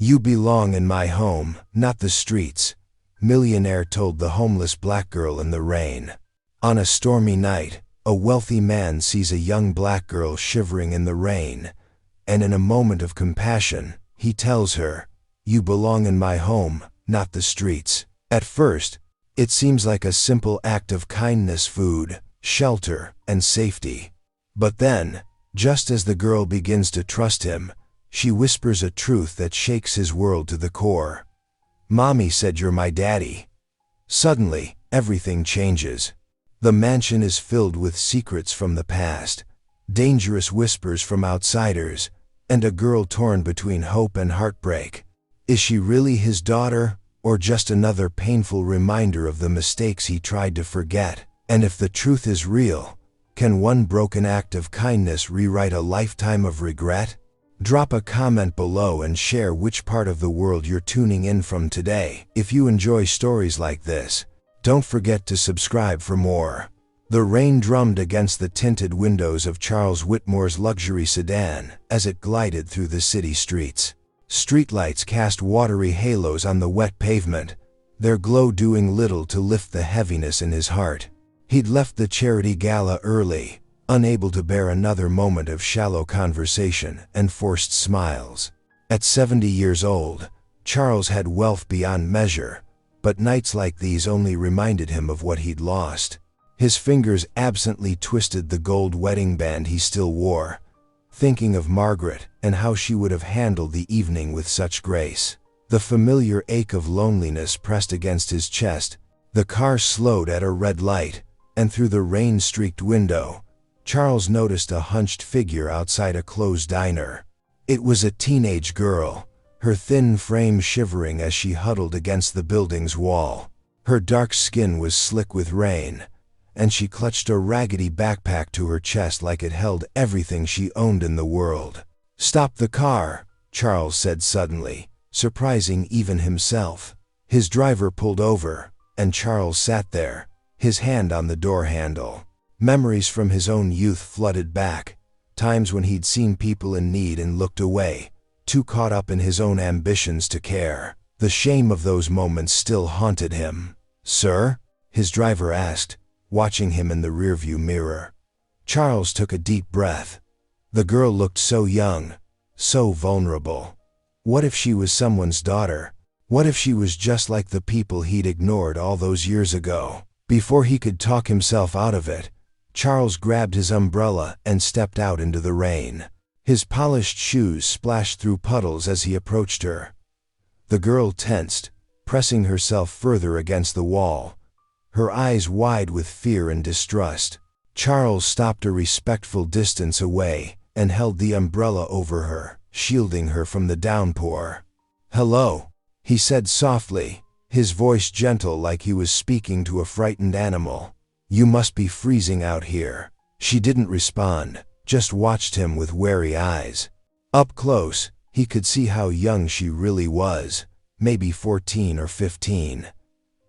"You belong in my home, not the streets," Millionaire told the homeless black girl in the rain. On a stormy night, a wealthy man sees a young black girl shivering in the rain, and in a moment of compassion, he tells her, "You belong in my home, not the streets." At first, it seems like a simple act of kindness: food, shelter, and safety. But then, just as the girl begins to trust him, she whispers a truth that shakes his world to the core. "Mommy said you're my daddy." Suddenly, everything changes. The mansion is filled with secrets from the past, dangerous whispers from outsiders, and a girl torn between hope and heartbreak. Is she really his daughter, or just another painful reminder of the mistakes he tried to forget? And if the truth is real, can one broken act of kindness rewrite a lifetime of regret? Drop a comment below and share which part of the world you're tuning in from today. If you enjoy stories like this, don't forget to subscribe for more. The rain drummed against the tinted windows of Charles Whitmore's luxury sedan as it glided through the city streets. Streetlights cast watery halos on the wet pavement, their glow doing little to lift the heaviness in his heart. He'd left the charity gala early, unable to bear another moment of shallow conversation and forced smiles. At 70 years old, Charles had wealth beyond measure, but nights like these only reminded him of what he'd lost. His fingers absently twisted the gold wedding band he still wore, thinking of Margaret and how she would have handled the evening with such grace. The familiar ache of loneliness pressed against his chest. The car slowed at a red light, and through the rain-streaked window, Charles noticed a hunched figure outside a closed diner. It was a teenage girl, her thin frame shivering as she huddled against the building's wall. Her dark skin was slick with rain, and she clutched a raggedy backpack to her chest like it held everything she owned in the world. "Stop the car," Charles said suddenly, surprising even himself. His driver pulled over, and Charles sat there, his hand on the door handle. Memories from his own youth flooded back, times when he'd seen people in need and looked away, too caught up in his own ambitions to care. The shame of those moments still haunted him. "Sir?" his driver asked, watching him in the rearview mirror. Charles took a deep breath. The girl looked so young, so vulnerable. What if she was someone's daughter? What if she was just like the people he'd ignored all those years ago? Before he could talk himself out of it, Charles grabbed his umbrella and stepped out into the rain. His polished shoes splashed through puddles as he approached her. The girl tensed, pressing herself further against the wall, her eyes wide with fear and distrust. Charles stopped a respectful distance away and held the umbrella over her, shielding her from the downpour. "Hello," he said softly, his voice gentle like he was speaking to a frightened animal. "You must be freezing out here." She didn't respond, just watched him with wary eyes. Up close, he could see how young she really was, maybe 14 or 15,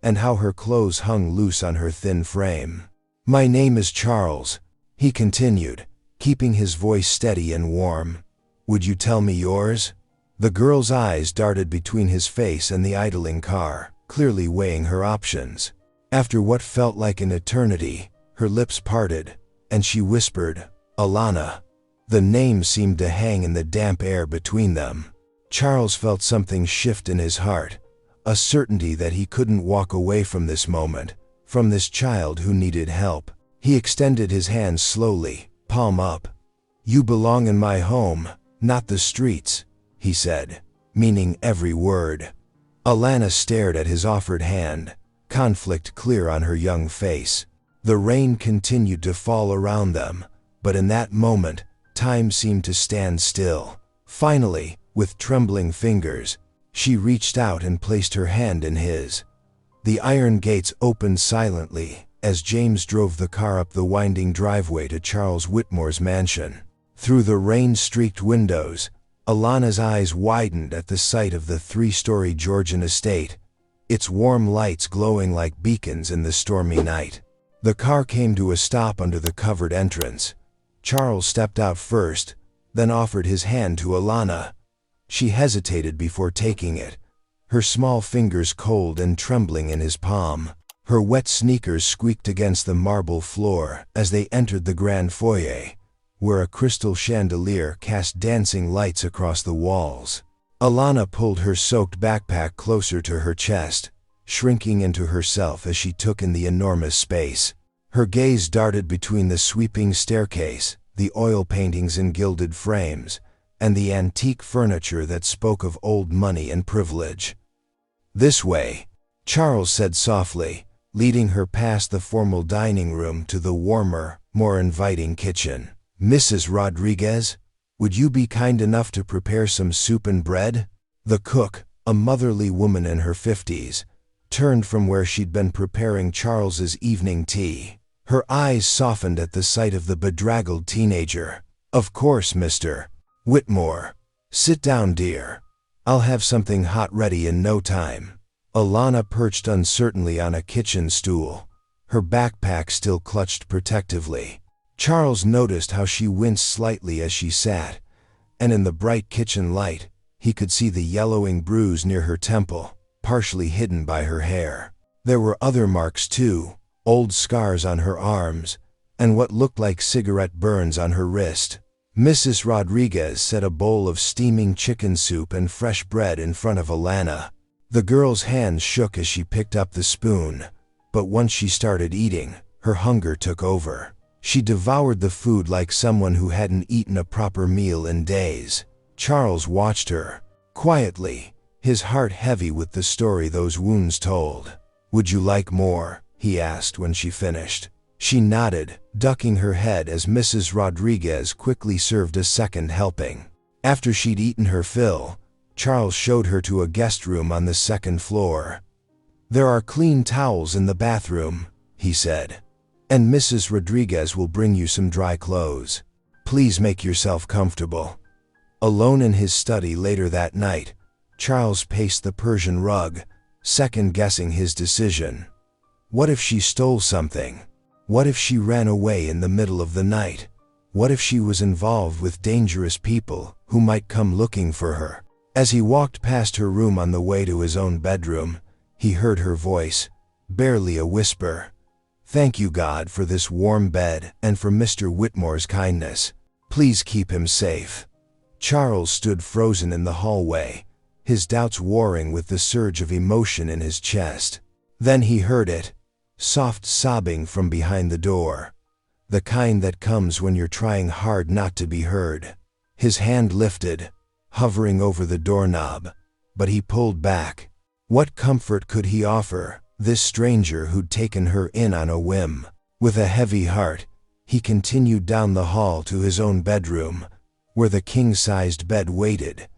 and how her clothes hung loose on her thin frame. "My name is Charles," he continued, keeping his voice steady and warm. "Would you tell me yours?" The girl's eyes darted between his face and the idling car, clearly weighing her options. After what felt like an eternity, her lips parted, and she whispered, "Alana." The name seemed to hang in the damp air between them. Charles felt something shift in his heart, a certainty that he couldn't walk away from this moment, from this child who needed help. He extended his hand slowly, palm up. "You belong in my home, not the streets," he said, meaning every word. Alana stared at his offered hand, conflict clear on her young face. The rain continued to fall around them, but in that moment, time seemed to stand still. Finally, with trembling fingers, she reached out and placed her hand in his. The iron gates opened silently as James drove the car up the winding driveway to Charles Whitmore's mansion. Through the rain-streaked windows, Alana's eyes widened at the sight of the 3-story Georgian estate, its warm lights glowing like beacons in the stormy night. The car came to a stop under the covered entrance. Charles stepped out first, then offered his hand to Alana. She hesitated before taking it, her small fingers cold and trembling in his palm. Her wet sneakers squeaked against the marble floor as they entered the grand foyer, where a crystal chandelier cast dancing lights across the walls. Alana pulled her soaked backpack closer to her chest, shrinking into herself as she took in the enormous space. Her gaze darted between the sweeping staircase, the oil paintings in gilded frames, and the antique furniture that spoke of old money and privilege. "This way," Charles said softly, leading her past the formal dining room to the warmer, more inviting kitchen. "Mrs. Rodriguez, would you be kind enough to prepare some soup and bread?" The cook, a motherly woman in her 50s, turned from where she'd been preparing Charles's evening tea. Her eyes softened at the sight of the bedraggled teenager. "Of course, Mr. Whitmore. Sit down, dear. I'll have something hot ready in no time." Alana perched uncertainly on a kitchen stool, her backpack still clutched protectively. Charles noticed how she winced slightly as she sat, and in the bright kitchen light, he could see the yellowing bruise near her temple, partially hidden by her hair. There were other marks too, old scars on her arms, and what looked like cigarette burns on her wrist. Mrs. Rodriguez set a bowl of steaming chicken soup and fresh bread in front of Alana. The girl's hands shook as she picked up the spoon, but once she started eating, her hunger took over. She devoured the food like someone who hadn't eaten a proper meal in days. Charles watched her, quietly, his heart heavy with the story those wounds told. "Would you like more?" he asked when she finished. She nodded, ducking her head as Mrs. Rodriguez quickly served a second helping. After she'd eaten her fill, Charles showed her to a guest room on the second floor. "There are clean towels in the bathroom," he said, "and Mrs. Rodriguez will bring you some dry clothes. Please make yourself comfortable." Alone in his study later that night, Charles paced the Persian rug, second-guessing his decision. What if she stole something? What if she ran away in the middle of the night? What if she was involved with dangerous people who might come looking for her? As he walked past her room on the way to his own bedroom, he heard her voice, barely a whisper. "Thank you, God, for this warm bed and for Mr. Whitmore's kindness. Please keep him safe." Charles stood frozen in the hallway, his doubts warring with the surge of emotion in his chest. Then he heard it, soft sobbing from behind the door, the kind that comes when you're trying hard not to be heard. His hand lifted, hovering over the doorknob, but he pulled back. What comfort could he offer, this stranger who'd taken her in on a whim? With a heavy heart, he continued down the hall to his own bedroom, where the king-sized bed waited,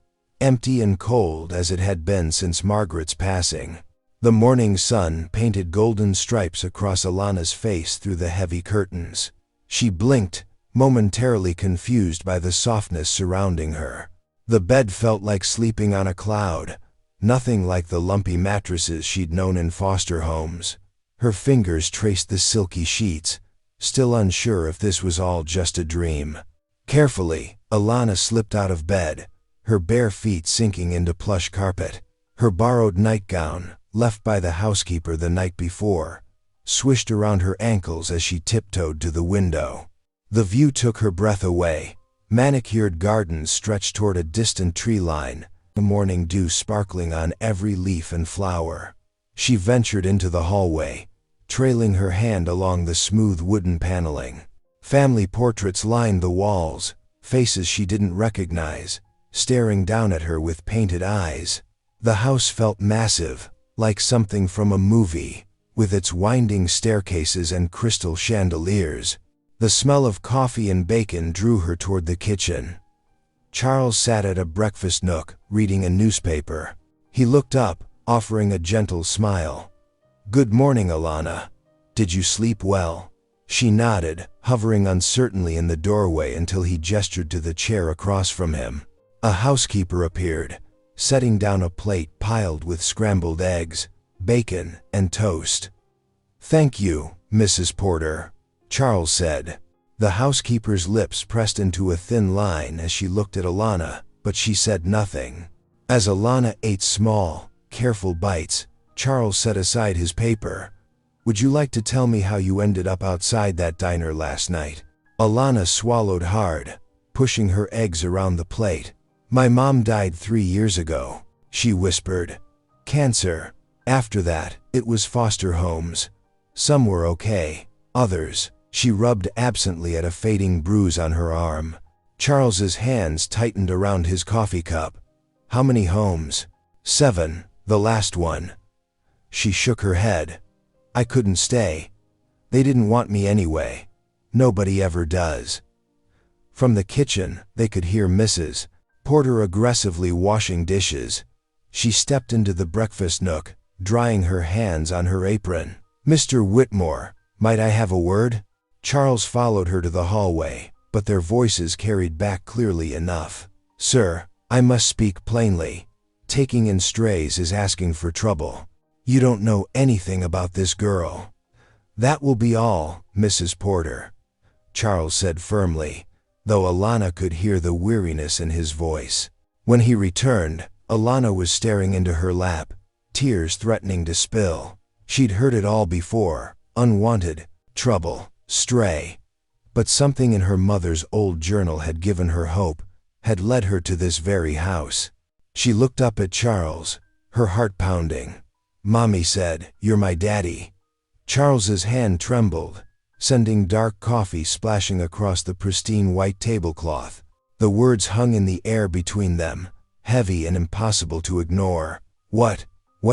empty and cold as it had been since Margaret's passing. The morning sun painted golden stripes across Alana's face through the heavy curtains. She blinked, momentarily confused by the softness surrounding her. The bed felt like sleeping on a cloud, nothing like the lumpy mattresses she'd known in foster homes. Her fingers traced the silky sheets, still unsure if this was all just a dream. Carefully, Alana slipped out of bed, her bare feet sinking into plush carpet. Her borrowed nightgown, left by the housekeeper the night before, swished around her ankles as she tiptoed to the window. The view took her breath away. Manicured gardens stretched toward a distant tree line, the morning dew sparkling on every leaf and flower. She ventured into the hallway, trailing her hand along the smooth wooden paneling. Family portraits lined the walls, faces she didn't recognize, staring down at her with painted eyes. The house felt massive, like something from a movie, with its winding staircases and crystal chandeliers. The smell of coffee and bacon drew her toward the kitchen. Charles sat at a breakfast nook, reading a newspaper. He looked up, offering a gentle smile. "Good morning, Alana. Did you sleep well?" She nodded, hovering uncertainly in the doorway until he gestured to the chair across from him. A housekeeper appeared, setting down a plate piled with scrambled eggs, bacon, and toast. "Thank you, Mrs. Porter," Charles said. The housekeeper's lips pressed into a thin line as she looked at Alana, but she said nothing. As Alana ate small, careful bites, Charles set aside his paper. "Would you like to tell me how you ended up outside that diner last night?" Alana swallowed hard, pushing her eggs around the plate. "My mom died 3 years ago," she whispered. "Cancer. After that, it was foster homes. Some were okay, others." She rubbed absently at a fading bruise on her arm. Charles's hands tightened around his coffee cup. "How many homes?" "7, the last one." She shook her head. "I couldn't stay. They didn't want me anyway. Nobody ever does." From the kitchen, they could hear Mrs. Porter aggressively washing dishes. She stepped into the breakfast nook, drying her hands on her apron. "Mr. Whitmore, might I have a word?" Charles followed her to the hallway, but their voices carried back clearly enough. "Sir, I must speak plainly. Taking in strays is asking for trouble. You don't know anything about this girl." "That will be all, Mrs. Porter," Charles said firmly, though Alana could hear the weariness in his voice. When he returned, Alana was staring into her lap, tears threatening to spill. She'd heard it all before: unwanted, trouble, stray. But something in her mother's old journal had given her hope, had led her to this very house. She looked up at Charles, her heart pounding. "Mommy said, 'You're my daddy.'" Charles's hand trembled, sending dark coffee splashing across the pristine white tablecloth. The words hung in the air between them, heavy and impossible to ignore. What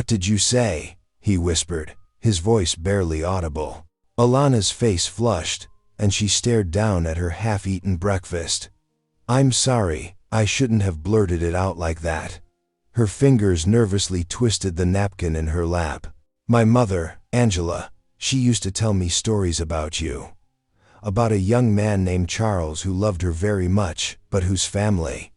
did you say?" he whispered, his voice barely audible. Alana's face flushed, and she stared down at her half-eaten breakfast. "I'm sorry, I shouldn't have blurted it out like that." Her fingers nervously twisted the napkin in her lap. "My mother, Angela, she used to tell me stories about you. About a young man named Charles who loved her very much, but whose family—"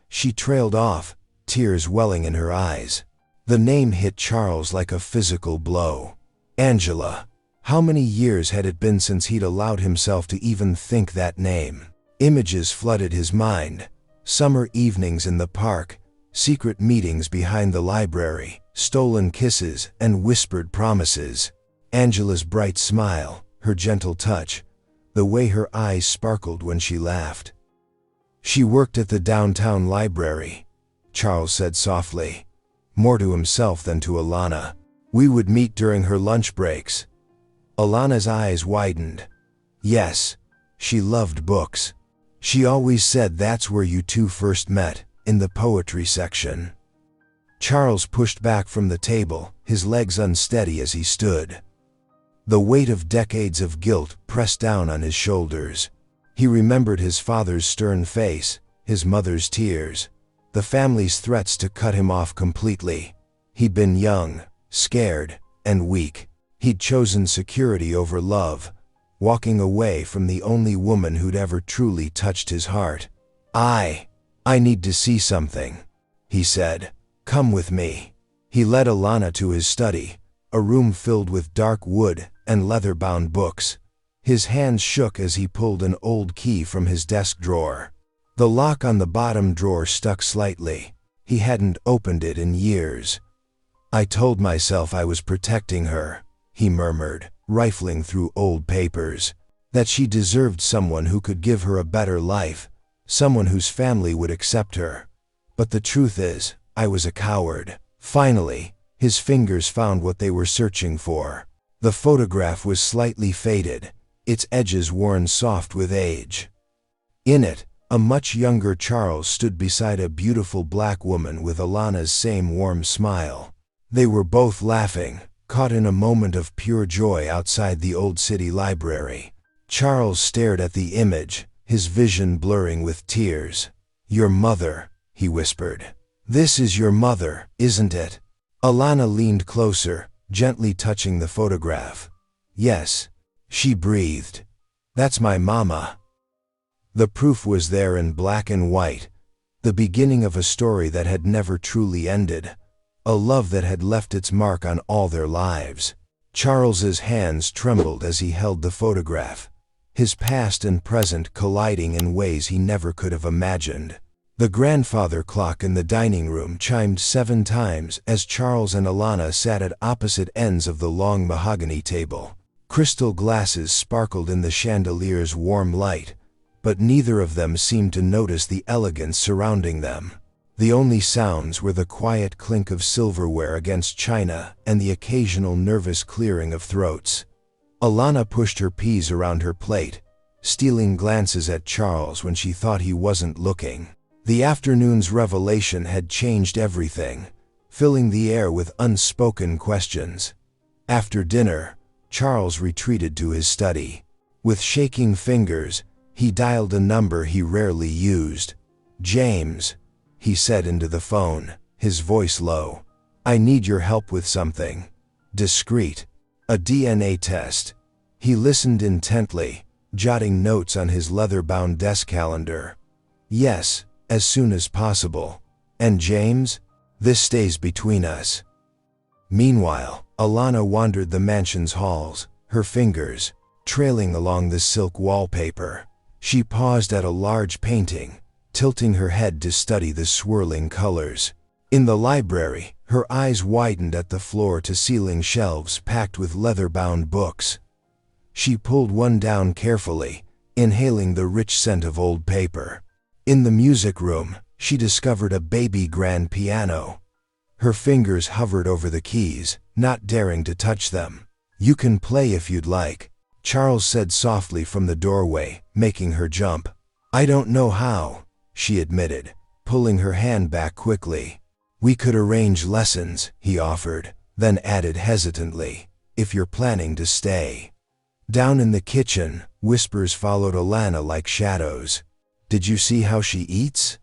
She trailed off, tears welling in her eyes. The name hit Charles like a physical blow. Angela. How many years had it been since he'd allowed himself to even think that name? Images flooded his mind. Summer evenings in the park, secret meetings behind the library, stolen kisses and whispered promises. Angela's bright smile, her gentle touch, the way her eyes sparkled when she laughed. "She worked at the downtown library," Charles said softly, more to himself than to Alana. "We would meet during her lunch breaks." Alana's eyes widened. "Yes, she loved books. She always said that's where you two first met, in the poetry section." Charles pushed back from the table, his legs unsteady as he stood. The weight of decades of guilt pressed down on his shoulders. He remembered his father's stern face, his mother's tears, the family's threats to cut him off completely. He'd been young, scared, and weak. He'd chosen security over love, walking away from the only woman who'd ever truly touched his heart. I need to see something," he said. "Come with me." He led Alana to his study, a room filled with dark wood and leather-bound books. His hands shook as he pulled an old key from his desk drawer. The lock on the bottom drawer stuck slightly. He hadn't opened it in years. "I told myself I was protecting her," he murmured, rifling through old papers. "That she deserved someone who could give her a better life, someone whose family would accept her. But the truth is, I was a coward." Finally, his fingers found what they were searching for. The photograph was slightly faded, its edges worn soft with age. In it, a much younger Charles stood beside a beautiful black woman with Alana's same warm smile. They were both laughing, caught in a moment of pure joy outside the old city library. Charles stared at the image, his vision blurring with tears. "Your mother," he whispered. "This is your mother, isn't it?" Alana leaned closer, gently touching the photograph. "Yes," she breathed. "That's my mama." The proof was there in black and white, the beginning of a story that had never truly ended, a love that had left its mark on all their lives. Charles's hands trembled as he held the photograph, his past and present colliding in ways he never could have imagined. The grandfather clock in the dining room chimed 7 times as Charles and Alana sat at opposite ends of the long mahogany table. Crystal glasses sparkled in the chandelier's warm light, but neither of them seemed to notice the elegance surrounding them. The only sounds were the quiet clink of silverware against china and the occasional nervous clearing of throats. Alana pushed her peas around her plate, stealing glances at Charles when she thought he wasn't looking. The afternoon's revelation had changed everything, filling the air with unspoken questions. After dinner, Charles retreated to his study. With shaking fingers, he dialed a number he rarely used. "James," he said into the phone, his voice low. "I need your help with something. Discreet. A DNA test." He listened intently, jotting notes on his leather-bound desk calendar. "Yes, as soon as possible. And James, this stays between us." Meanwhile, Alana wandered the mansion's halls, her fingers trailing along the silk wallpaper. She paused at a large painting, tilting her head to study the swirling colors. In the library, her eyes widened at the floor-to-ceiling shelves packed with leather-bound books. She pulled one down carefully, inhaling the rich scent of old paper. In the music room, she discovered a baby grand piano. Her fingers hovered over the keys, not daring to touch them. "You can play if you'd like," Charles said softly from the doorway, making her jump. "I don't know how," she admitted, pulling her hand back quickly. "We could arrange lessons," he offered, then added hesitantly, "if you're planning to stay." Down in the kitchen, whispers followed Alana like shadows. "Did you see how she eats?"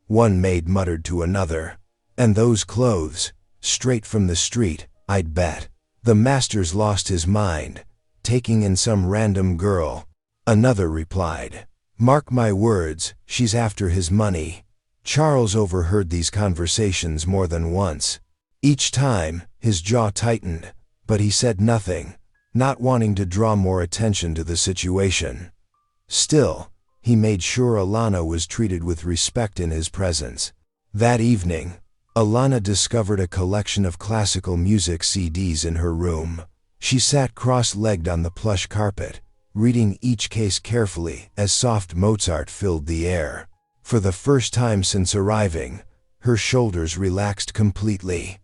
one maid muttered to another. "And those clothes, straight from the street, I'd bet. The master's lost his mind, taking in some random girl," another replied. "Mark my words, she's after his money." Charles overheard these conversations more than once. Each time, his jaw tightened, but he said nothing, not wanting to draw more attention to the situation. Still, he made sure Alana was treated with respect in his presence. That evening, Alana discovered a collection of classical music CDs in her room. She sat cross-legged on the plush carpet, reading each case carefully as soft Mozart filled the air. For the first time since arriving, her shoulders relaxed completely.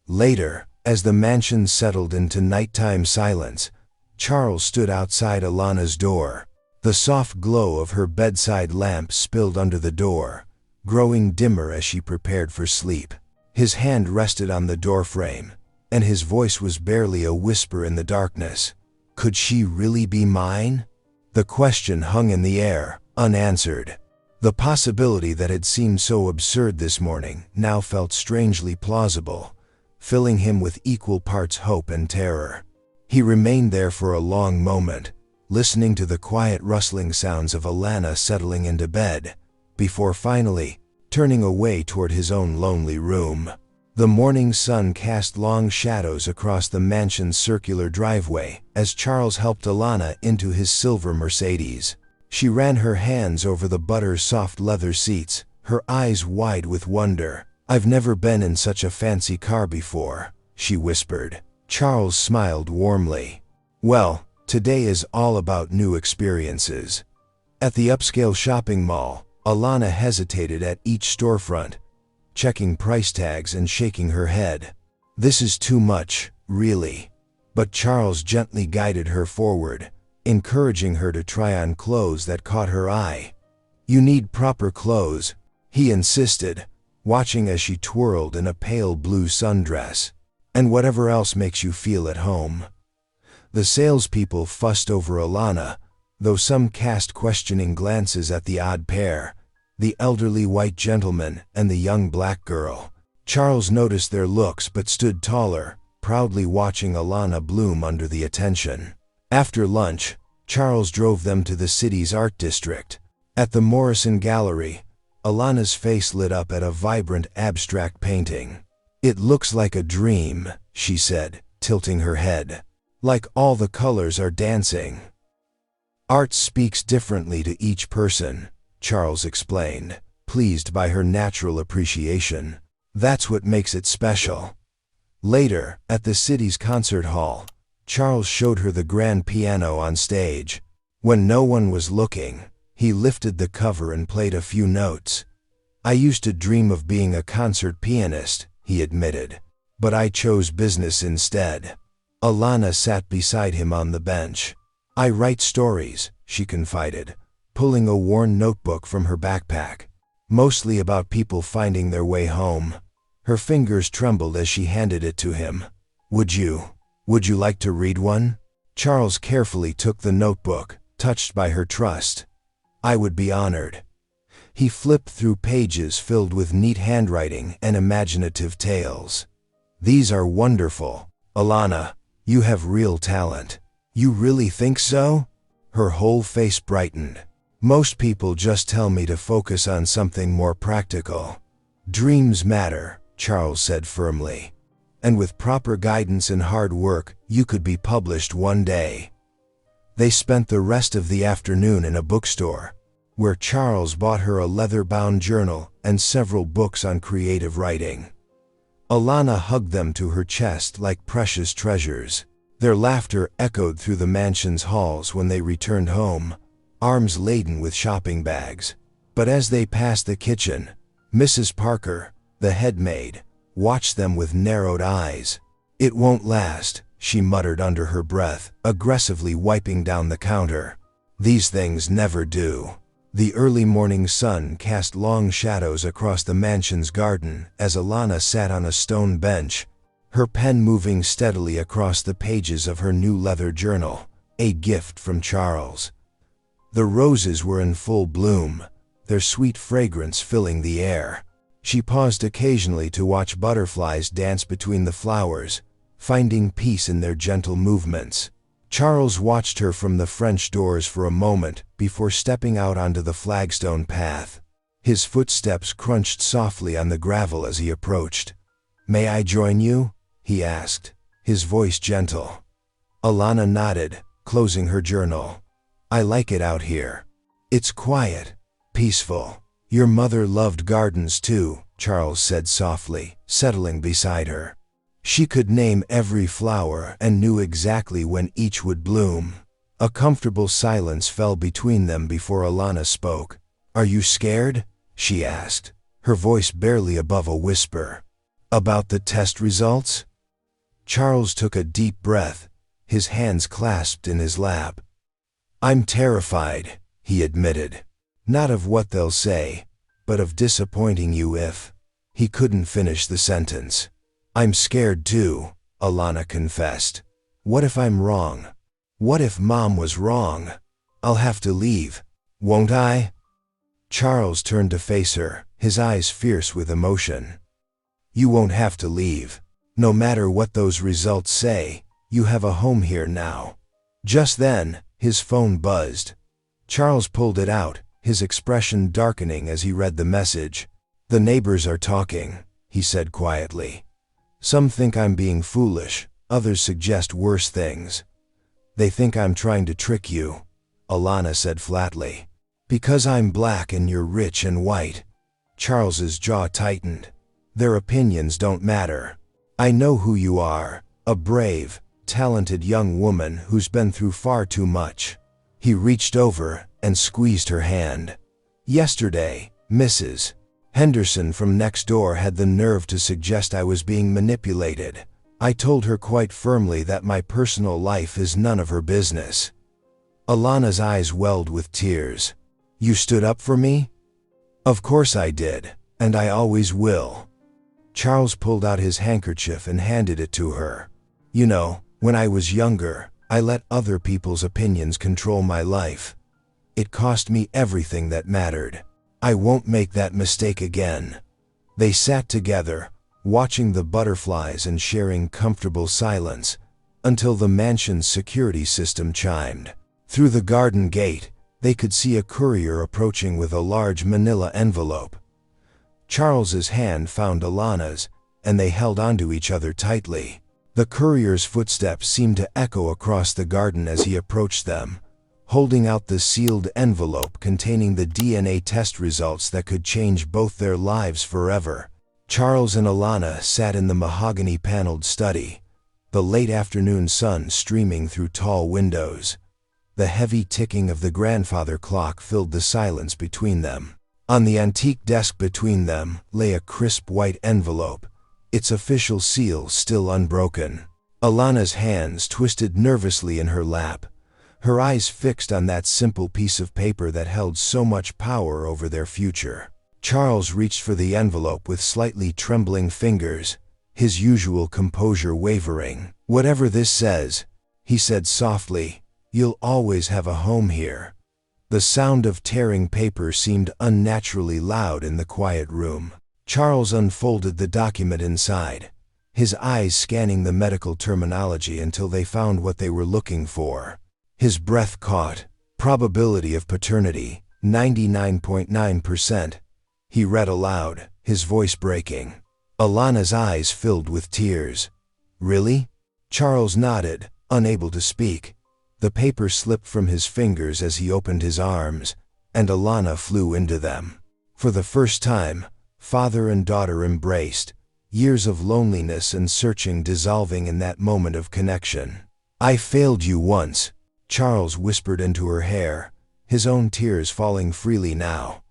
Later, as the mansion settled into nighttime silence, Charles stood outside Alana's door. The soft glow of her bedside lamp spilled under the door, growing dimmer as she prepared for sleep. His hand rested on the doorframe, and his voice was barely a whisper in the darkness. Could she really be mine? The question hung in the air, unanswered. The possibility that had seemed so absurd this morning now felt strangely plausible, filling him with equal parts hope and terror. He remained there for a long moment, listening to the quiet rustling sounds of Alana settling into bed, before finally turning away toward his own lonely room. The morning sun cast long shadows across the mansion's circular driveway as Charles helped Alana into his silver Mercedes. She ran her hands over the butter-soft leather seats, her eyes wide with wonder. "I've never been in such a fancy car before," she whispered. Charles smiled warmly. "Well, today is all about new experiences." At the upscale shopping mall, Alana hesitated at each storefront, checking price tags and shaking her head. "This is too much, really." But Charles gently guided her forward, encouraging her to try on clothes that caught her eye. "You need proper clothes," he insisted, watching as she twirled in a pale blue sundress. "And whatever else makes you feel at home." The salespeople fussed over Alana, though some cast questioning glances at the odd pair, the elderly white gentleman and the young black girl. Charles noticed their looks but stood taller, proudly watching Alana bloom under the attention. After lunch, Charles drove them to the city's art district. At the Morrison Gallery, Alana's face lit up at a vibrant abstract painting. "It looks like a dream," she said, tilting her head. "Like all the colors are dancing." "Art speaks differently to each person," Charles explained. pleased by her natural appreciation. That's what makes it special. Later, at the city's concert hall, Charles showed her the grand piano on stage. When no one was looking, he lifted the cover and played a few notes. "I used to dream of being a concert pianist," he admitted. "But I chose business instead." Alana sat beside him on the bench. "I write stories," she confided, pulling a worn notebook from her backpack. "Mostly about people finding their way home." Her fingers trembled as she handed it to him. Would you like to read one?" Charles carefully took the notebook, touched by her trust. "I would be honored." He flipped through pages filled with neat handwriting and imaginative tales. "These are wonderful. Alana, you have real talent." "You really think so?" Her whole face brightened. "Most people just tell me to focus on something more practical." "Dreams matter," Charles said firmly. "And with proper guidance and hard work, you could be published one day." They spent the rest of the afternoon in a bookstore, where Charles bought her a leather-bound journal and several books on creative writing. Alana hugged them to her chest like precious treasures. Their laughter echoed through the mansion's halls when they returned home, arms laden with shopping bags. But as they passed the kitchen, Mrs. Parker, the head maid, watched them with narrowed eyes. "It won't last," she muttered under her breath, aggressively wiping down the counter. "These things never do." The early morning sun cast long shadows across the mansion's garden as Alana sat on a stone bench, her pen moving steadily across the pages of her new leather journal, a gift from Charles. The roses were in full bloom, their sweet fragrance filling the air. She paused occasionally to watch butterflies dance between the flowers, finding peace in their gentle movements. Charles watched her from the French doors for a moment before stepping out onto the flagstone path. His footsteps crunched softly on the gravel as he approached. "May I join you?" he asked, his voice gentle. Alana nodded, closing her journal. "I like it out here. It's quiet, peaceful." "Your mother loved gardens too," Charles said softly, settling beside her. She could name every flower and knew exactly when each would bloom. A comfortable silence fell between them before Alana spoke. "Are you scared?" she asked, her voice barely above a whisper. "About the test results?" Charles took a deep breath, his hands clasped in his lap. "I'm terrified," he admitted. "Not of what they'll say, but of disappointing you if—" He couldn't finish the sentence. "I'm scared too," Alana confessed. "What if I'm wrong? What if Mom was wrong? I'll have to leave, won't I?" Charles turned to face her, his eyes fierce with emotion. "You won't have to leave. No matter what those results say, you have a home here now." Just then, his phone buzzed. Charles pulled it out, his expression darkening as he read the message. "The neighbors are talking," he said quietly. "Some think I'm being foolish, others suggest worse things. They think I'm trying to trick you," Alana said flatly. "Because I'm black and you're rich and white." Charles's jaw tightened. "Their opinions don't matter. I know who you are, a brave, talented young woman who's been through far too much." He reached over and squeezed her hand. "Yesterday, Mrs. Henderson from next door had the nerve to suggest I was being manipulated. I told her quite firmly that my personal life is none of her business." Alana's eyes welled with tears. "You stood up for me?" "Of course I did, and I always will." Charles pulled out his handkerchief and handed it to her. "You know, when I was younger, I let other people's opinions control my life. It cost me everything that mattered. I won't make that mistake again." They sat together, watching the butterflies and sharing comfortable silence, until the mansion's security system chimed. Through the garden gate, they could see a courier approaching with a large manila envelope. Charles's hand found Alana's, and they held onto each other tightly. The courier's footsteps seemed to echo across the garden as he approached them, holding out the sealed envelope containing the DNA test results that could change both their lives forever. Charles and Alana sat in the mahogany-paneled study, the late afternoon sun streaming through tall windows. The heavy ticking of the grandfather clock filled the silence between them. On the antique desk between them lay a crisp white envelope, its official seal still unbroken. Alana's hands twisted nervously in her lap, her eyes fixed on that simple piece of paper that held so much power over their future. Charles reached for the envelope with slightly trembling fingers, his usual composure wavering. "Whatever this says," he said softly, "you'll always have a home here." The sound of tearing paper seemed unnaturally loud in the quiet room. Charles unfolded the document inside, his eyes scanning the medical terminology until they found what they were looking for. His breath caught. "Probability of paternity, 99.9%. He read aloud, his voice breaking. Alana's eyes filled with tears. "Really?" Charles nodded, unable to speak. The paper slipped from his fingers as he opened his arms, and Alana flew into them. For the first time, father and daughter embraced, years of loneliness and searching dissolving in that moment of connection. "I failed you once," Charles whispered into her hair, his own tears falling freely now.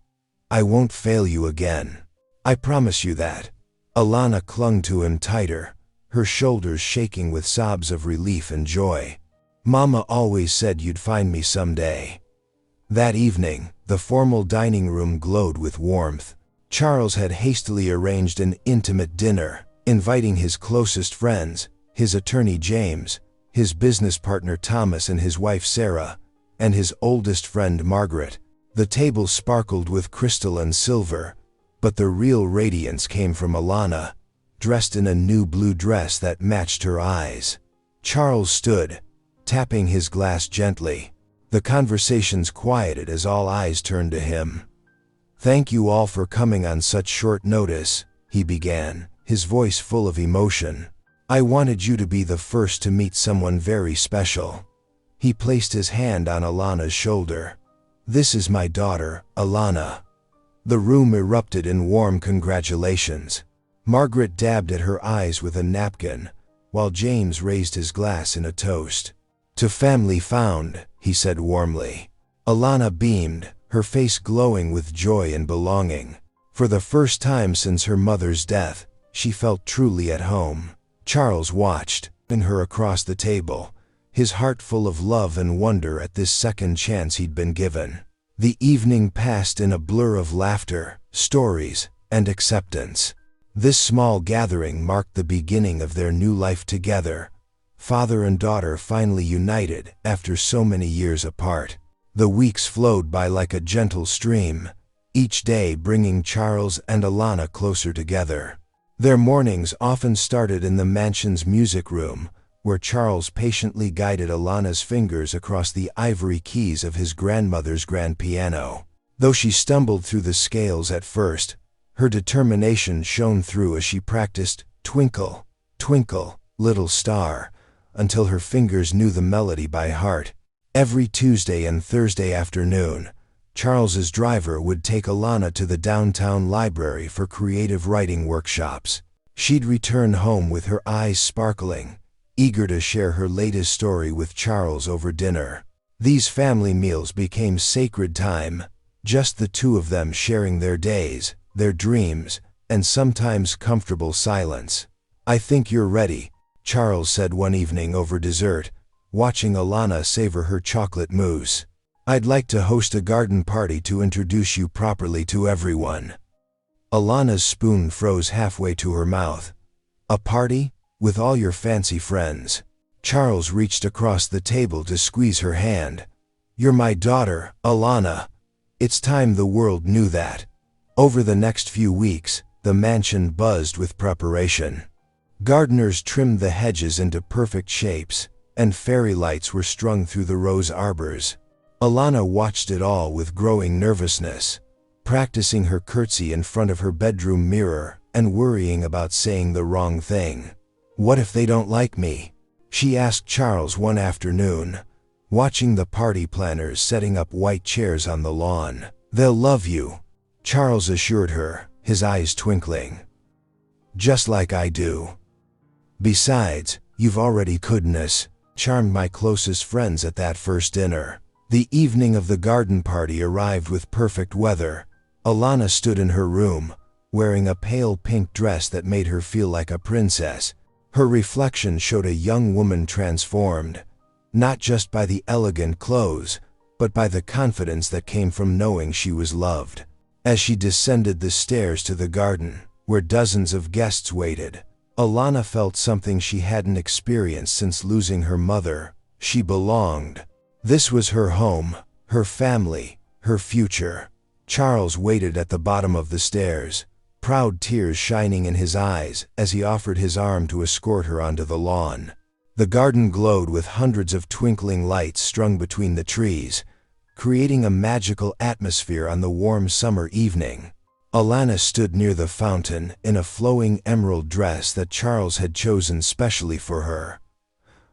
"I won't fail you again. I promise you that." Alana clung to him tighter, her shoulders shaking with sobs of relief and joy. "Mama always said you'd find me someday." That evening, the formal dining room glowed with warmth. Charles had hastily arranged an intimate dinner, inviting his closest friends, his attorney James, his business partner Thomas and his wife Sarah, and his oldest friend Margaret. The table sparkled with crystal and silver, but the real radiance came from Alana, dressed in a new blue dress that matched her eyes. Charles stood, tapping his glass gently. The conversations quieted as all eyes turned to him. "Thank you all for coming on such short notice," he began, his voice full of emotion. "I wanted you to be the first to meet someone very special." He placed his hand on Alana's shoulder. "This is my daughter, Alana." The room erupted in warm congratulations. Margaret dabbed at her eyes with a napkin, while James raised his glass in a toast. "To family found," he said warmly. Alana beamed, her face glowing with joy and belonging. For the first time since her mother's death, she felt truly at home. Charles watched, in her across the table, his heart full of love and wonder at this second chance he'd been given. The evening passed in a blur of laughter, stories, and acceptance. This small gathering marked the beginning of their new life together, father and daughter finally united after so many years apart. The weeks flowed by like a gentle stream, each day bringing Charles and Alana closer together. Their mornings often started in the mansion's music room, where Charles patiently guided Alana's fingers across the ivory keys of his grandmother's grand piano. Though she stumbled through the scales at first, her determination shone through as she practiced "Twinkle, Twinkle, Little Star," until her fingers knew the melody by heart. Every Tuesday and Thursday afternoon, Charles's driver would take Alana to the downtown library for creative writing workshops. She'd return home with her eyes sparkling, eager to share her latest story with Charles over dinner. These family meals became sacred time, just the two of them sharing their days, their dreams, and sometimes comfortable silence. "I think you're ready," Charles said one evening over dessert, watching Alana savor her chocolate mousse. "I'd like to host a garden party to introduce you properly to everyone." Alana's spoon froze halfway to her mouth. "A party? With all your fancy friends?" Charles reached across the table to squeeze her hand. "You're my daughter, Alana. It's time the world knew that." Over the next few weeks, the mansion buzzed with preparation. Gardeners trimmed the hedges into perfect shapes, and fairy lights were strung through the rose arbors. Alana watched it all with growing nervousness, practicing her curtsy in front of her bedroom mirror and worrying about saying the wrong thing. "What if they don't like me?" she asked Charles one afternoon, watching the party planners setting up white chairs on the lawn. "They'll love you," Charles assured her, his eyes twinkling. "Just like I do. Besides, you've already charmed my closest friends at that first dinner." The evening of the garden party arrived with perfect weather. Alana stood in her room, wearing a pale pink dress that made her feel like a princess. Her reflection showed a young woman transformed, not just by the elegant clothes, but by the confidence that came from knowing she was loved. As she descended the stairs to the garden, where dozens of guests waited, Alana felt something she hadn't experienced since losing her mother. She belonged. This was her home, her family, her future. Charles waited at the bottom of the stairs, proud tears shining in his eyes as he offered his arm to escort her onto the lawn. The garden glowed with hundreds of twinkling lights strung between the trees, creating a magical atmosphere on the warm summer evening. Alana stood near the fountain in a flowing emerald dress that Charles had chosen specially for her.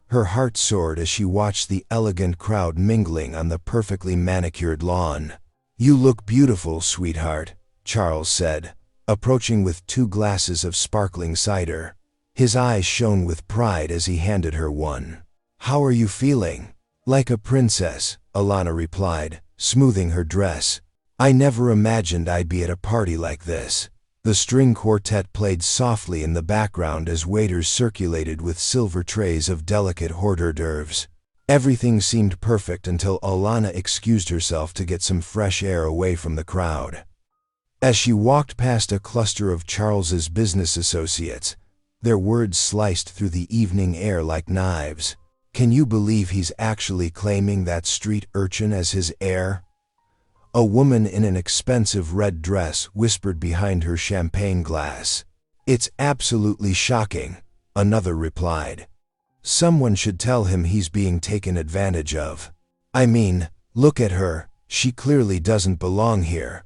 Her heart soared as she watched the elegant crowd mingling on the perfectly manicured lawn. "You look beautiful, sweetheart," Charles said, approaching with 2 glasses of sparkling cider. His eyes shone with pride as he handed her one. "How are you feeling?" "Like a princess," Alana replied, smoothing her dress. "I never imagined I'd be at a party like this." The string quartet played softly in the background as waiters circulated with silver trays of delicate hors d'oeuvres. Everything seemed perfect until Alana excused herself to get some fresh air away from the crowd. As she walked past a cluster of Charles's business associates, their words sliced through the evening air like knives. "Can you believe he's actually claiming that street urchin as his heir?" A woman in an expensive red dress whispered behind her champagne glass. "It's absolutely shocking," another replied. "Someone should tell him he's being taken advantage of. I mean, look at her, she clearly doesn't belong here."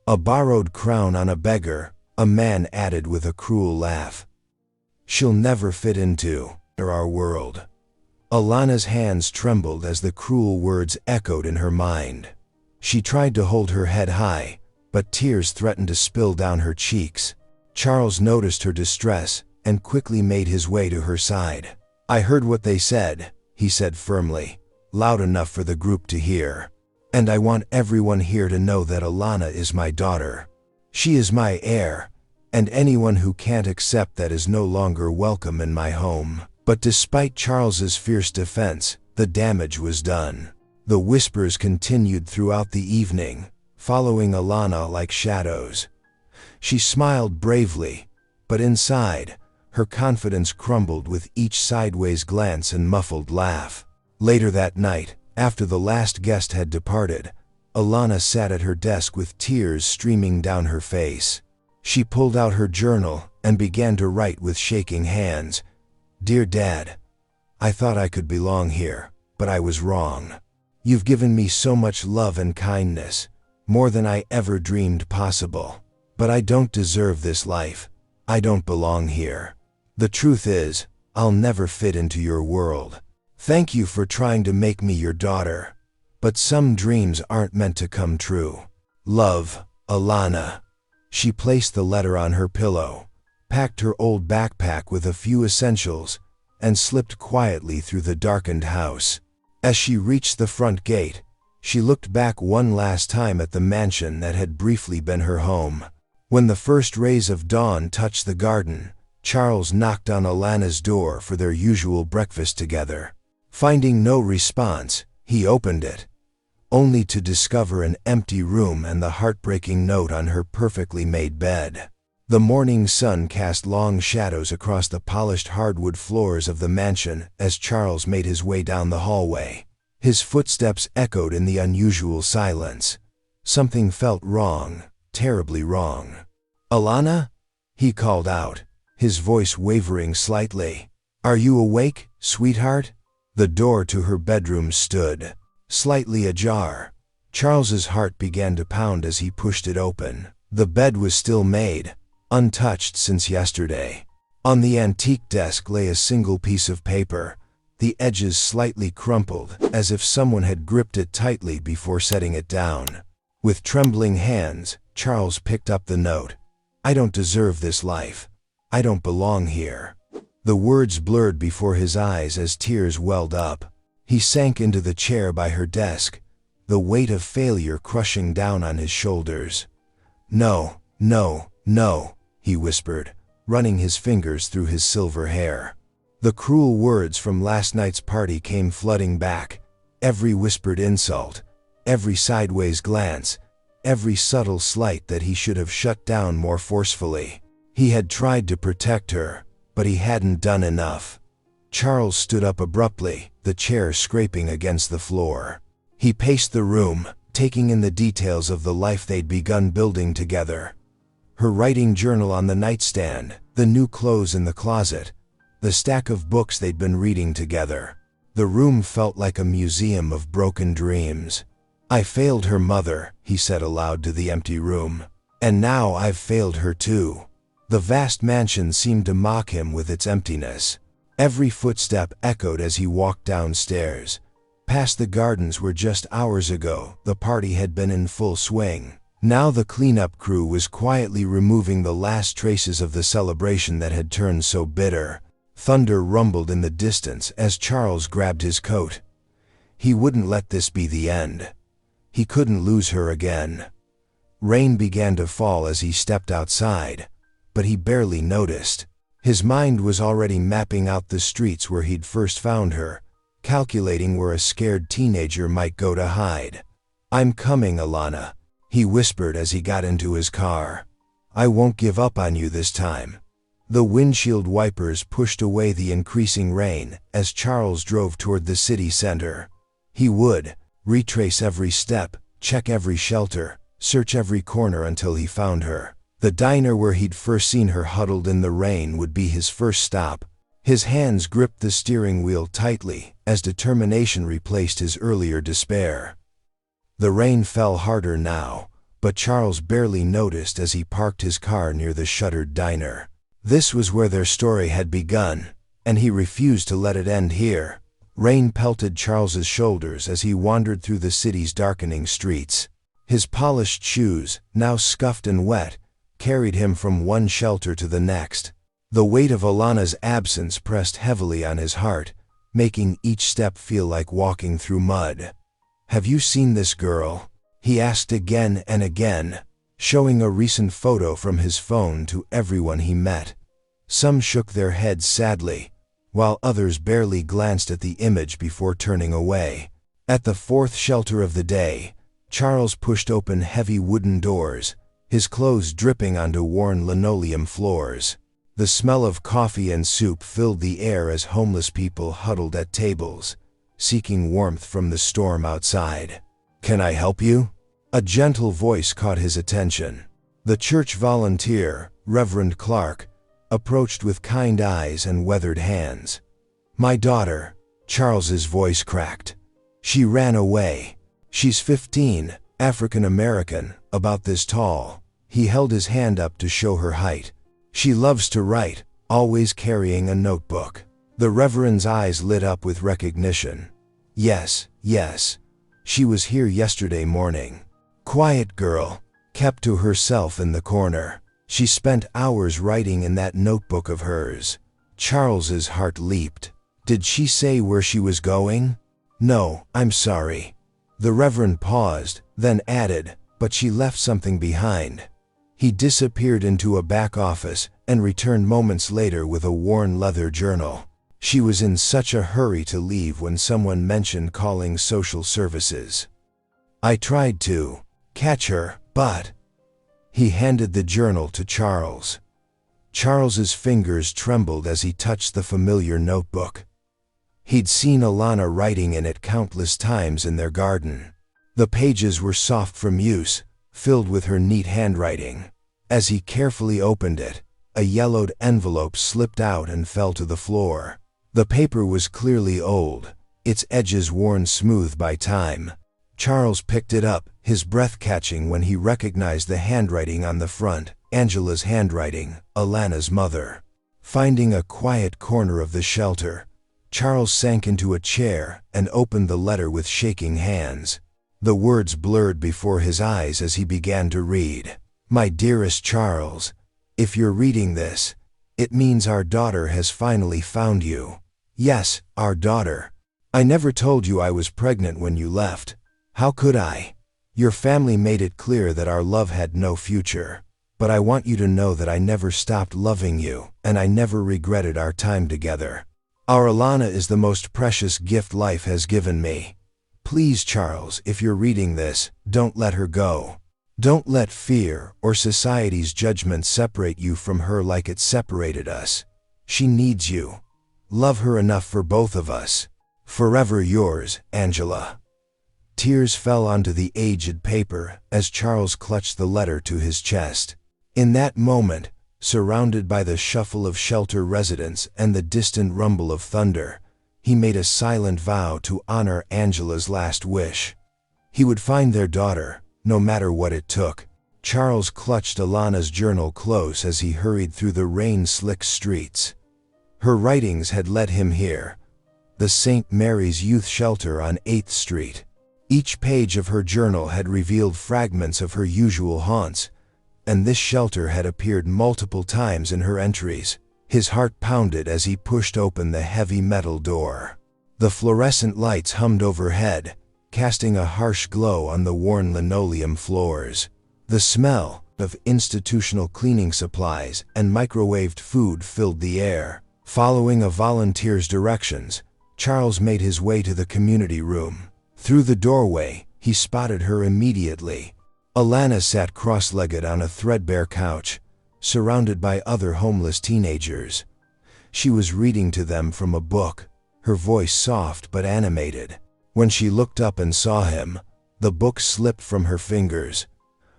"A borrowed crown on a beggar," a man added with a cruel laugh. "She'll never fit into our world." Alana's hands trembled as the cruel words echoed in her mind. She tried to hold her head high, but tears threatened to spill down her cheeks. Charles noticed her distress and quickly made his way to her side. "I heard what they said," he said firmly, loud enough for the group to hear. "And I want everyone here to know that Alana is my daughter. She is my heir, and anyone who can't accept that is no longer welcome in my home." But despite Charles's fierce defense, the damage was done. The whispers continued throughout the evening, following Alana like shadows. She smiled bravely, but inside, her confidence crumbled with each sideways glance and muffled laugh. Later that night, after the last guest had departed, Alana sat at her desk with tears streaming down her face. She pulled out her journal and began to write with shaking hands. "Dear Dad, I thought I could belong here, but I was wrong. You've given me so much love and kindness, more than I ever dreamed possible. But I don't deserve this life. I don't belong here. The truth is, I'll never fit into your world. Thank you for trying to make me your daughter, but some dreams aren't meant to come true. Love, Alana." She placed the letter on her pillow, packed her old backpack with a few essentials, and slipped quietly through the darkened house. As she reached the front gate, she looked back one last time at the mansion that had briefly been her home. When the first rays of dawn touched the garden, Charles knocked on Alana's door for their usual breakfast together. Finding no response, he opened it, only to discover an empty room and the heartbreaking note on her perfectly made bed. The morning sun cast long shadows across the polished hardwood floors of the mansion as Charles made his way down the hallway. His footsteps echoed in the unusual silence. Something felt wrong, terribly wrong. "Alana?" he called out, his voice wavering slightly. "Are you awake, sweetheart?" The door to her bedroom stood, slightly ajar. Charles's heart began to pound as he pushed it open. The bed was still made, untouched since yesterday. On the antique desk lay a single piece of paper, the edges slightly crumpled, as if someone had gripped it tightly before setting it down. With trembling hands, Charles picked up the note. "I don't deserve this life. I don't belong here." The words blurred before his eyes as tears welled up. He sank into the chair by her desk, the weight of failure crushing down on his shoulders. "No, no, no," he whispered, running his fingers through his silver hair. The cruel words from last night's party came flooding back. Every whispered insult, every sideways glance, every subtle slight that he should have shut down more forcefully. He had tried to protect her, but he hadn't done enough. Charles stood up abruptly, the chair scraping against the floor. He paced the room, taking in the details of the life they'd begun building together. Her writing journal on the nightstand, the new clothes in the closet, the stack of books they'd been reading together. The room felt like a museum of broken dreams. "I failed her mother," he said aloud to the empty room. "And now I've failed her too." The vast mansion seemed to mock him with its emptiness. Every footstep echoed as he walked downstairs, past the gardens where just hours ago the party had been in full swing. Now the cleanup crew was quietly removing the last traces of the celebration that had turned so bitter. Thunder rumbled in the distance as Charles grabbed his coat. He wouldn't let this be the end. He couldn't lose her again. Rain began to fall as he stepped outside, but he barely noticed. His mind was already mapping out the streets where he'd first found her, calculating where a scared teenager might go to hide. "I'm coming, Alana," he whispered as he got into his car. "I won't give up on you this time." The windshield wipers pushed away the increasing rain as Charles drove toward the city center. He would retrace every step, check every shelter, search every corner until he found her. The diner where he'd first seen her huddled in the rain would be his first stop. His hands gripped the steering wheel tightly as determination replaced his earlier despair. The rain fell harder now, but Charles barely noticed as he parked his car near the shuttered diner. This was where their story had begun, and he refused to let it end here. Rain pelted Charles's shoulders as he wandered through the city's darkening streets. His polished shoes, now scuffed and wet, carried him from one shelter to the next. The weight of Alana's absence pressed heavily on his heart, making each step feel like walking through mud. "Have you seen this girl?" he asked again and again, showing a recent photo from his phone to everyone he met. Some shook their heads sadly, while others barely glanced at the image before turning away. At the fourth shelter of the day, Charles pushed open heavy wooden doors, his clothes dripping onto worn linoleum floors. The smell of coffee and soup filled the air as homeless people huddled at tables, seeking warmth from the storm outside. "Can I help you?" A gentle voice caught his attention. The church volunteer, Reverend Clark, approached with kind eyes and weathered hands. "My daughter," Charles's voice cracked. "She ran away. She's 15, African American, about this tall." He held his hand up to show her height. "She loves to write, always carrying a notebook." The Reverend's eyes lit up with recognition. Yes. She was here yesterday morning. Quiet girl, kept to herself in the corner. She spent hours writing in that notebook of hers." Charles's heart leaped. "Did she say where she was going?" "No, I'm sorry." The Reverend paused, then added, "But she left something behind." He disappeared into a back office and returned moments later with a worn leather journal. She was in such a hurry to leave when someone mentioned calling social services. "I tried to catch her, but—" He handed the journal to Charles. Charles's fingers trembled as he touched the familiar notebook. He'd seen Alana writing in it countless times in their garden. The pages were soft from use, filled with her neat handwriting. As he carefully opened it, a yellowed envelope slipped out and fell to the floor. The paper was clearly old, its edges worn smooth by time. Charles picked it up, his breath catching when he recognized the handwriting on the front, Angela's handwriting, Alana's mother. Finding a quiet corner of the shelter, Charles sank into a chair and opened the letter with shaking hands. The words blurred before his eyes as he began to read. "My dearest Charles, if you're reading this, it means our daughter has finally found you. Yes, our daughter. I never told you I was pregnant when you left. How could I? Your family made it clear that our love had no future. But I want you to know that I never stopped loving you, and I never regretted our time together. Our Alana is the most precious gift life has given me. Please, Charles, if you're reading this, don't let her go. Don't let fear or society's judgment separate you from her like it separated us. She needs you. Love her enough for both of us. Forever yours, Angela." Tears fell onto the aged paper as Charles clutched the letter to his chest. In that moment, surrounded by the shuffle of shelter residents and the distant rumble of thunder, he made a silent vow to honor Angela's last wish. He would find their daughter, no matter what it took. Charles clutched Alana's journal close as he hurried through the rain-slicked streets. Her writings had led him here, the St. Mary's Youth Shelter on 8th Street. Each page of her journal had revealed fragments of her usual haunts, and this shelter had appeared multiple times in her entries. His heart pounded as he pushed open the heavy metal door. The fluorescent lights hummed overhead, casting a harsh glow on the worn linoleum floors. The smell of institutional cleaning supplies and microwaved food filled the air. Following a volunteer's directions, Charles made his way to the community room. Through the doorway, he spotted her immediately. Alana sat cross-legged on a threadbare couch, surrounded by other homeless teenagers. She was reading to them from a book, her voice soft but animated. When she looked up and saw him, the book slipped from her fingers.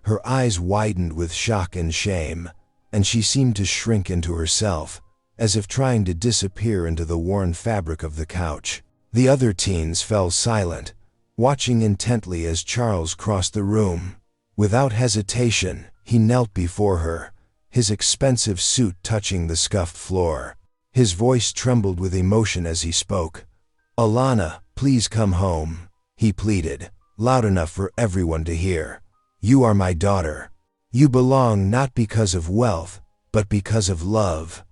Her eyes widened with shock and shame, and she seemed to shrink into herself, as if trying to disappear into the worn fabric of the couch. The other teens fell silent, watching intently as Charles crossed the room. Without hesitation, he knelt before her, his expensive suit touching the scuffed floor. His voice trembled with emotion as he spoke. "Alana, please come home," he pleaded, loud enough for everyone to hear. "You are my daughter. You belong not because of wealth, but because of love."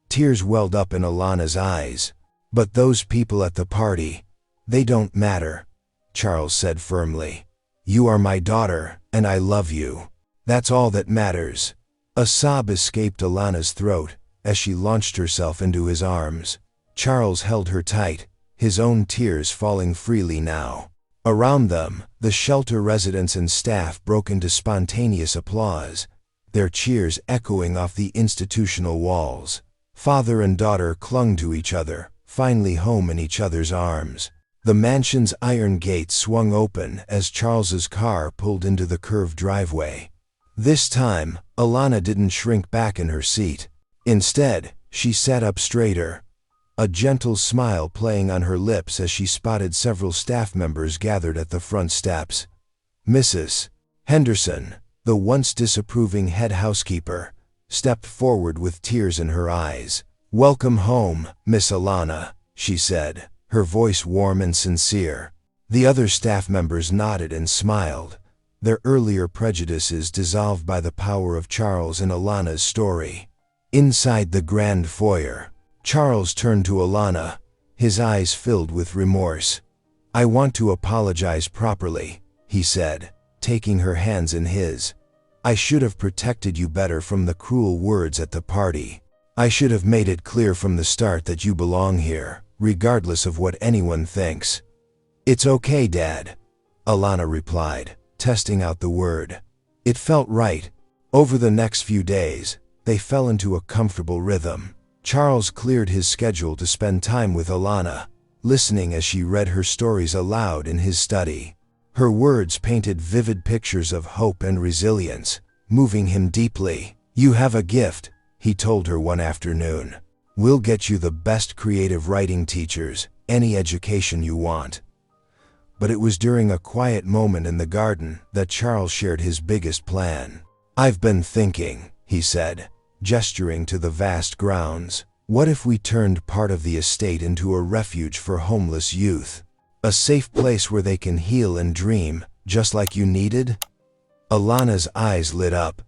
Tears welled up in Alana's eyes. "But those people at the party, they don't matter," Charles said firmly. "You are my daughter, and I love you. That's all that matters." A sob escaped Alana's throat as she launched herself into his arms. Charles held her tight, his own tears falling freely now. Around them, the shelter residents and staff broke into spontaneous applause, their cheers echoing off the institutional walls. Father and daughter clung to each other, finally home in each other's arms. The mansion's iron gate swung open as Charles's car pulled into the curved driveway. This time, Alana didn't shrink back in her seat. Instead, she sat up straighter, a gentle smile playing on her lips as she spotted several staff members gathered at the front steps. Mrs. Henderson, the once disapproving head housekeeper, stepped forward with tears in her eyes. "Welcome home, Miss Alana," she said, her voice warm and sincere. The other staff members nodded and smiled, their earlier prejudices dissolved by the power of Charles and Alana's story. Inside the grand foyer, Charles turned to Alana, his eyes filled with remorse. "I want to apologize properly," he said, taking her hands in his. "I should have protected you better from the cruel words at the party. I should have made it clear from the start that you belong here, regardless of what anyone thinks." "It's okay, Dad," Alana replied, testing out the word. It felt right. Over the next few days, they fell into a comfortable rhythm. Charles cleared his schedule to spend time with Alana, listening as she read her stories aloud in his study. Her words painted vivid pictures of hope and resilience, moving him deeply. "You have a gift," he told her one afternoon. "We'll get you the best creative writing teachers, any education you want." But it was during a quiet moment in the garden that Charles shared his biggest plan. "I've been thinking," he said, gesturing to the vast grounds. What if we turned part of the estate into a refuge for homeless youth? A safe place where they can heal and dream, just like you needed? Alana's eyes lit up.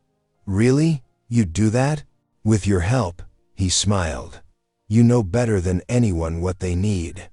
Really? You'd do that? With your help, he smiled. You know better than anyone what they need.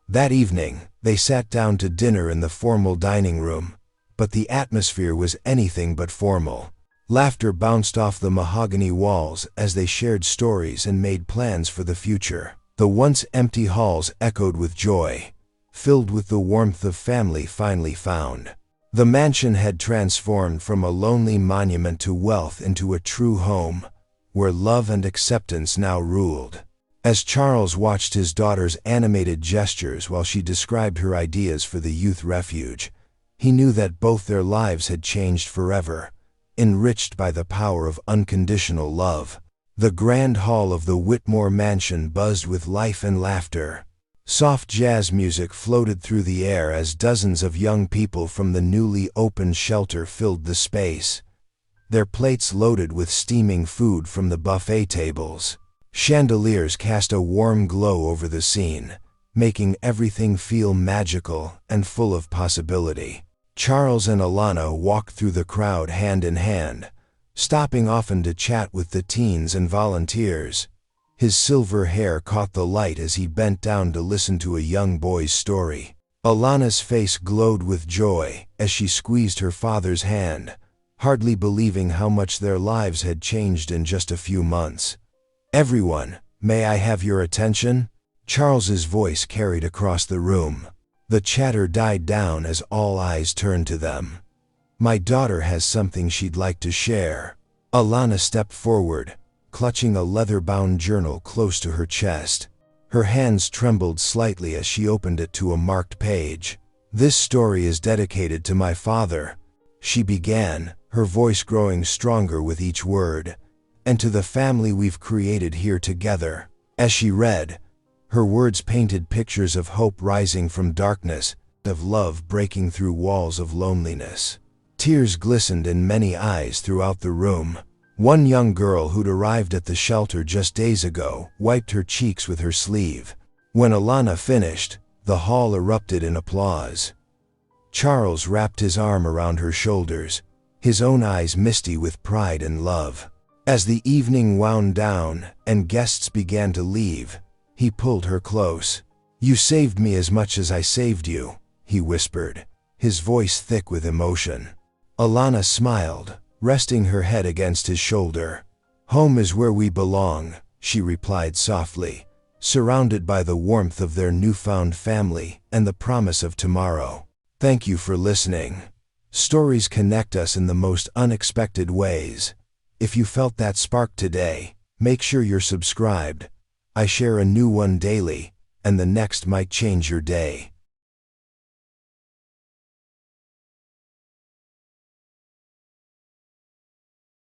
That evening, they sat down to dinner in the formal dining room, but the atmosphere was anything but formal. Laughter bounced off the mahogany walls as they shared stories and made plans for the future. The once empty halls echoed with joy, filled with the warmth of family finally found. The mansion had transformed from a lonely monument to wealth into a true home, where love and acceptance now ruled. As Charles watched his daughter's animated gestures while she described her ideas for the youth refuge, he knew that both their lives had changed forever, enriched by the power of unconditional love. The grand hall of the Whitmore mansion buzzed with life and laughter. Soft jazz music floated through the air as dozens of young people from the newly opened shelter filled the space, their plates loaded with steaming food from the buffet tables. Chandeliers cast a warm glow over the scene, making everything feel magical and full of possibility. Charles and Alana walked through the crowd hand in hand, stopping often to chat with the teens and volunteers. His silver hair caught the light as he bent down to listen to a young boy's story. Alana's face glowed with joy as she squeezed her father's hand, hardly believing how much their lives had changed in just a few months. Everyone, may I have your attention? Charles's voice carried across the room. The chatter died down as all eyes turned to them. My daughter has something she'd like to share. Alana stepped forward, clutching a leather-bound journal close to her chest. Her hands trembled slightly as she opened it to a marked page. This story is dedicated to my father, she began, her voice growing stronger with each word, and to the family we've created here together. As she read, her words painted pictures of hope rising from darkness, of love breaking through walls of loneliness. Tears glistened in many eyes throughout the room. One young girl who'd arrived at the shelter just days ago wiped her cheeks with her sleeve. When Alana finished, the hall erupted in applause. Charles wrapped his arm around her shoulders, his own eyes misty with pride and love. As the evening wound down and guests began to leave, he pulled her close. You saved me as much as I saved you, he whispered, his voice thick with emotion. Alana smiled, resting her head against his shoulder. Home is where we belong, she replied softly, surrounded by the warmth of their newfound family and the promise of tomorrow. Thank you for listening. Stories connect us in the most unexpected ways. If you felt that spark today, make sure you're subscribed. I share a new one daily, and the next might change your day.